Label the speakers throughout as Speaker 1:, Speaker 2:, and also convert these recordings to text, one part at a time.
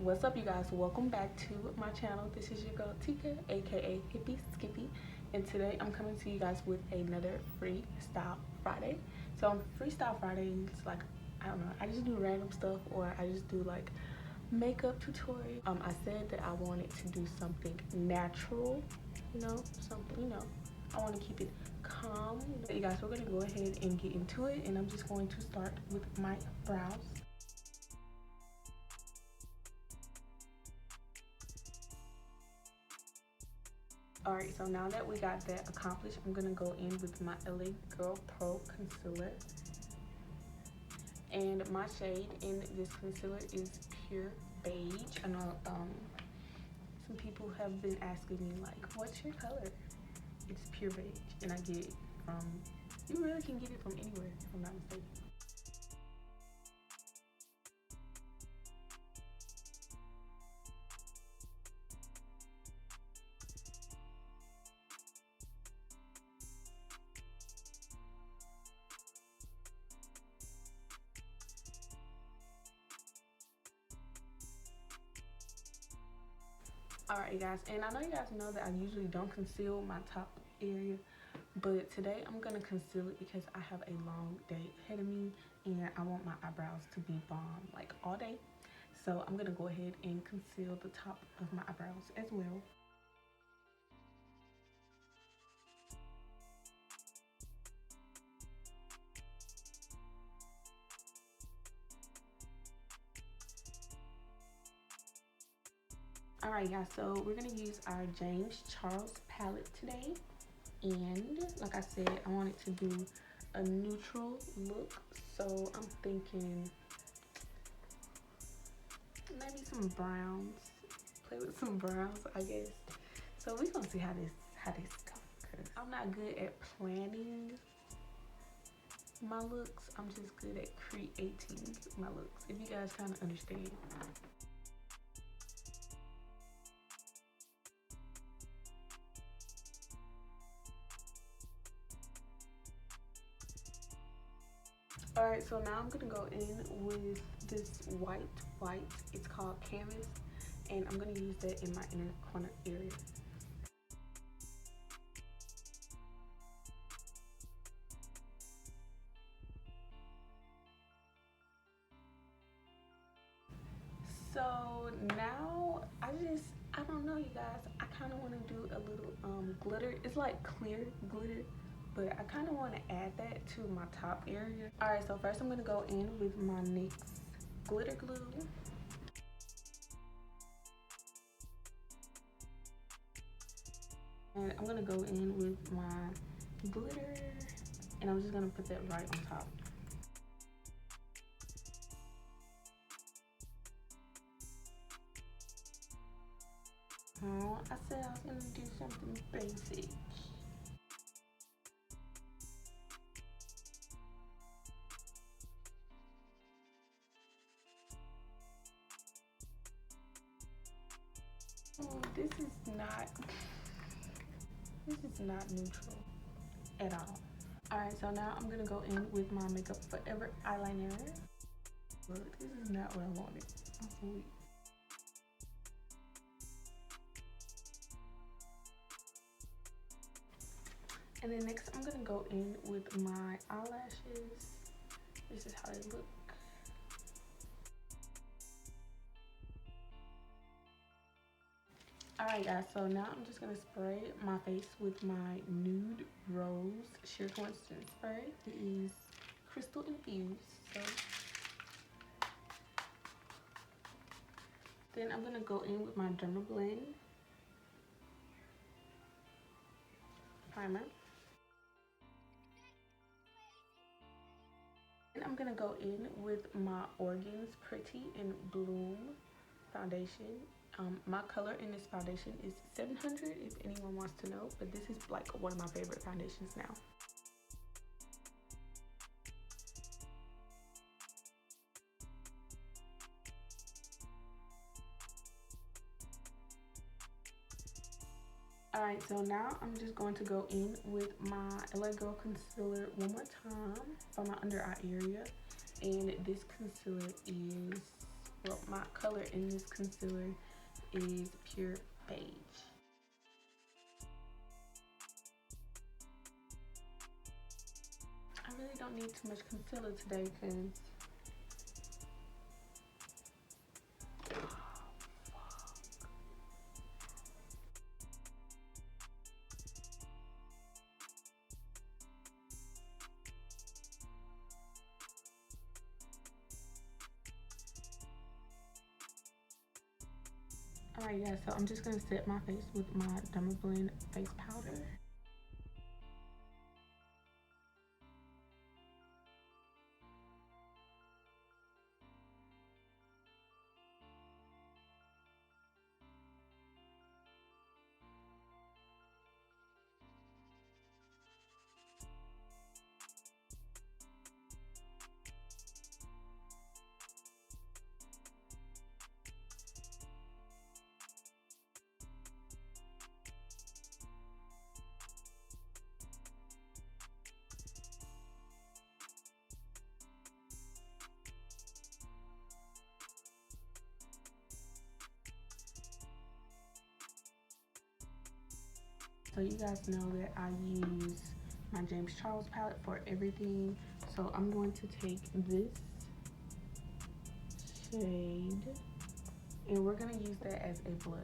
Speaker 1: What's up, you guys? Welcome back to my channel. This is your girl Tika, aka Hippie Skippy, and today I'm coming to you guys with another Freestyle Friday. So on Freestyle Fridays, like, I don't know, I just do random stuff, or I just do like makeup tutorial. I said that I wanted to do something natural, something, I want to keep it calm. You guys, we're gonna go ahead and get into it, and I'm just going to start with my brows. Alright, so now that we got that accomplished, I'm gonna go in with my LA Girl Pro Concealer. And my shade in this concealer is Pure Beige. I know some people have been asking me, like, what's your color? It's Pure Beige, and I get it from, you really can get it from anywhere, if I'm not mistaken. Alright, guys, and I know you guys know that I usually don't conceal my top area, but today I'm gonna conceal it because I have a long day ahead of me and I want my eyebrows to be bomb like all day. So I'm gonna go ahead and conceal the top of my eyebrows as well. Alright, guys, so we're gonna use our James Charles palette today, and like I said, I want it to do a neutral look, so I'm thinking maybe some browns. Play with some browns, I guess. So we're gonna see how this goes, because I'm not good at planning my looks. I'm just good at creating my looks, if you guys kind of understand. Alright, so now I'm gonna go in with this white. It's called Canvas, and I'm gonna use that in my inner corner area. So now I don't know, you guys, I kind of want to do a little glitter. It's like clear glitter, but I kind of want to add that to my top area. All right, so first I'm going to go in with my NYX glitter glue. And I'm going to go in with my glitter, and I'm just going to put that right on top. Oh, I said I was going to do something basic. Oh, this is not neutral at all. Alright, so now I'm gonna go in with my Makeup Forever eyeliner. Look, this is not what I wanted. I'm so weak. And then next I'm gonna go in with my eyelashes. This is how they look. Alright, guys, so now I'm just gonna spray my face with my Nude Rose Sheer Coincidence spray. It is crystal infused, so then I'm gonna go in with my Dermablend primer. And I'm gonna go in with my Organs Pretty in Bloom foundation. My color in this foundation is 700, if anyone wants to know, but this is like one of my favorite foundations now. Alright, so now I'm just going to go in with my LA Girl Concealer one more time for my under eye area. And this concealer is well, my color in this concealer is pure beige. I really don't need too much concealer today because alright, yeah, so I'm just gonna set my face with my Dermablend face powder. So you guys know that I use my James Charles palette for everything. So I'm going to take this shade and we're gonna use that as a blush.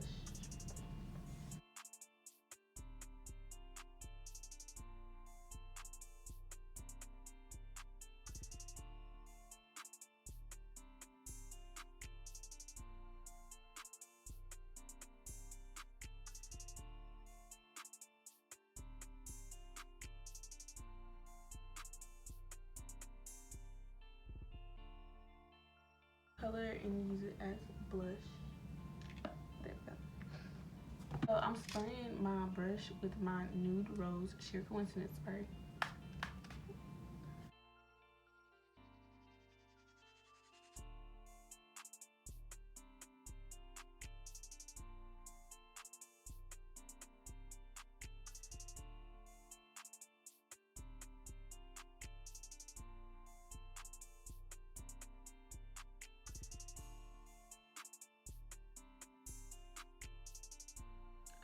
Speaker 1: Color and use it as blush. There we go. So I'm spraying my brush with my Nude Rose Sheer Coincidence spray.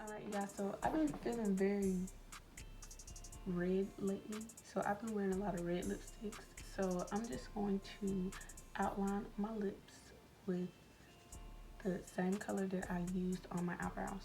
Speaker 1: Alright, you guys, so I've been feeling very red lately. So I've been wearing a lot of red lipsticks. So I'm just going to outline my lips with the same color that I used on my eyebrows.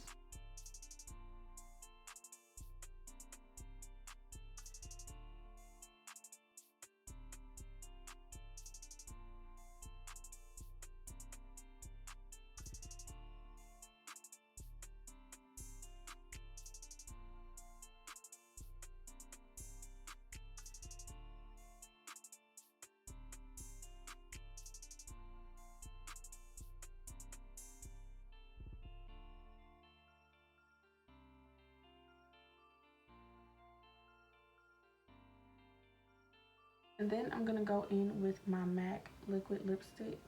Speaker 1: And then I'm gonna go in with my MAC liquid lipstick.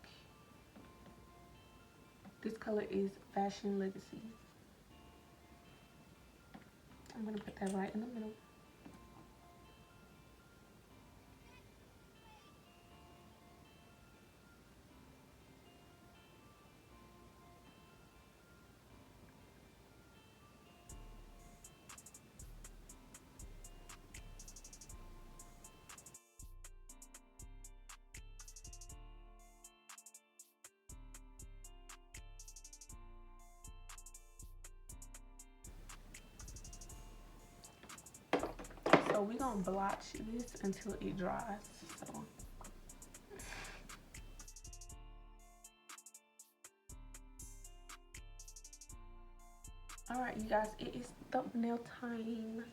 Speaker 1: This color is Fashion Legacy. I'm gonna put that right in the middle. So we're gonna blotch this until it dries. So alright, you guys, it is thumbnail time.